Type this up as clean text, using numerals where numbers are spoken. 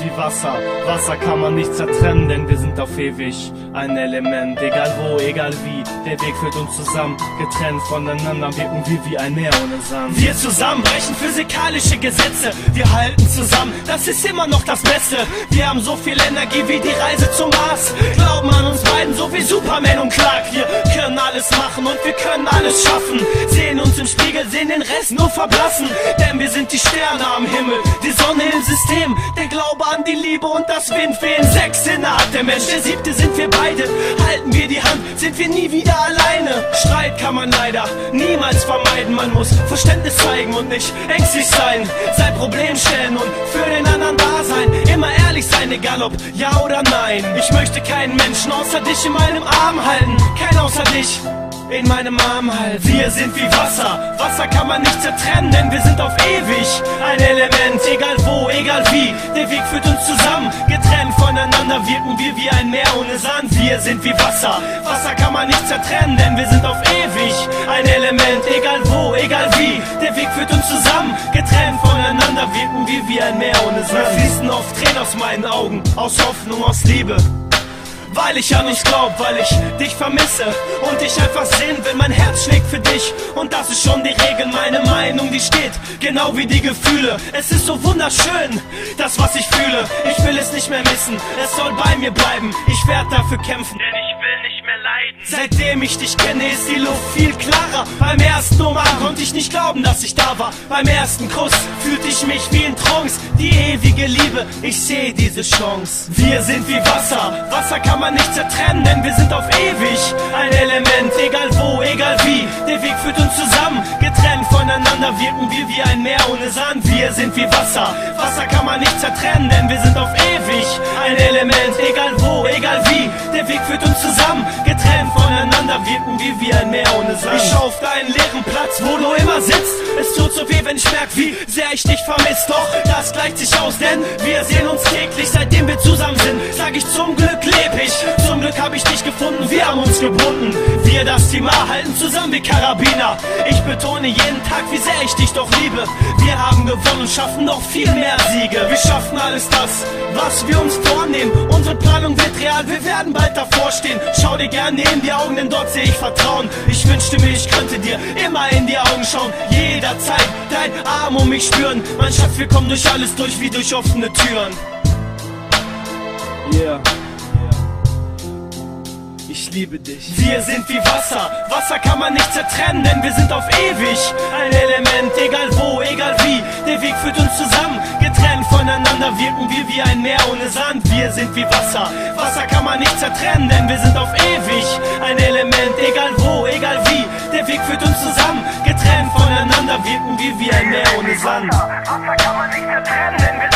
wie Wasser, Wasser kann man nicht zertrennen, denn wir sind auf ewig ein Element. Egal wo, egal wie, der Weg führt uns zusammen. Getrennt voneinander wirken wir wie ein Meer ohne Sand. Wir zusammen brechen physikalische Gesetze, wir halten zusammen, das ist immer noch das Beste. Wir haben so viel Energie wie die Reise zum Mars, glauben an uns beiden so wie Superman und Clark. Wir können alles machen und wir können alles schaffen, sehen uns im Spiegel, sehen den Rest nur verblassen. Denn wir sind die Sterne am Himmel, die Sonne im System, der Glaube an die Liebe und das Windfehlen. 6 Sinne hat der Mensch, der 7. sind wir beide. Halten wir die Hand, sind wir nie wieder alleine. Streit kann man leider niemals vermeiden. Man muss Verständnis zeigen und nicht ängstlich sein. Sein Problem stellen und für den anderen da sein. Immer ehrlich sein, egal ob ja oder nein. Ich möchte keinen Menschen außer dich in meinem Arm halten. Kein außer dich in meinem Arm halten. Wir sind wie Wasser, Wasser kann man nicht zertrennen, denn wir sind auf ewig ein Element. Egal wo, egal wie, der Weg führt uns zusammen. Getrennt voneinander wirken wir wie ein Meer ohne Sand. Wir sind wie Wasser, Wasser kann man nicht zertrennen, denn wir sind auf ewig ein Element. Egal wo, egal wie, der Weg führt uns zusammen. Getrennt voneinander wirken wir wie ein Meer ohne Sand. Es fließen oft Tränen aus meinen Augen, aus Hoffnung, aus Liebe. Weil ich an uns glaub, weil ich dich vermisse und dich einfach sehen will, mein Herz schlägt für dich. Und das ist schon die Regel, meine Meinung, die steht genau wie die Gefühle. Es ist so wunderschön, das was ich fühle. Ich will es nicht mehr missen, es soll bei mir bleiben. Ich werde dafür kämpfen, denn ich will nicht mehr leiden. Seitdem ich dich kenne, ist die Luft viel klarer. Beim ersten Umarmen konnte ich nicht glauben, dass ich da war. Beim ersten Kuss fühlte ich mich wie in Trance. Die ewige Liebe, ich sehe diese Chance. Wir sind wie Wasser, Wasser kann man nicht zertrennen, denn wir sind auf ewig ein Element. Egal wo, egal wie, der Weg führt uns zusammen. Getrennt voneinander wirken wir wie ein Meer ohne Sand. Wir sind wie Wasser, Wasser kann man nicht zertrennen, denn wir sind auf ewig ein Element. Egal wo, egal wie, der Weg führt uns zusammen. Getrennt voneinander wirken wir wie ein Meer ohne Sand. Ich schau auf deinen leeren Platz, wo du immer sitzt. Es tut so weh, wenn ich merk, wie sehr ich dich vermisst. Doch das gleicht sich aus, denn wir sehen uns täglich, seitdem wir zusammen sind. Sag ich, zum Glück leb ich. Zum Glück hab ich dich gefunden, wir haben uns gebunden. Wir, das Team A, halten zusammen wie Karabiner. Ich betone jeden Tag, wie sehr ich dich doch liebe. Wir haben gewonnen und schaffen noch viel mehr Siege. Wir schaffen alles das, was wir uns vornehmen. Unsere Planung wird real, wir werden bald davor stehen. Schau dir gerne in die Augen, denn dort sehe ich Vertrauen. Ich wünschte mir, ich könnte dir immer in die Augen schauen. Jederzeit dein Arm um mich spüren. Mein Schatz, wir kommen durch alles durch, wie durch offene Türen. Yeah. Ich liebe dich. Wir sind wie Wasser, Wasser kann man nicht zertrennen, denn wir sind auf ewig ein Element. Egal wo, egal wie, der Weg führt uns zusammen. Getrennt voneinander wirken wir wie ein Meer ohne Sand. Wir sind wie Wasser, Wasser kann man nicht zertrennen, denn wir sind auf ewig ein Element. Egal wo, egal wie, der Weg führt uns zusammen. Getrennt voneinander wirken wir wie ein Meer ohne Sand. Wasser kann man nicht zertrennen, denn wir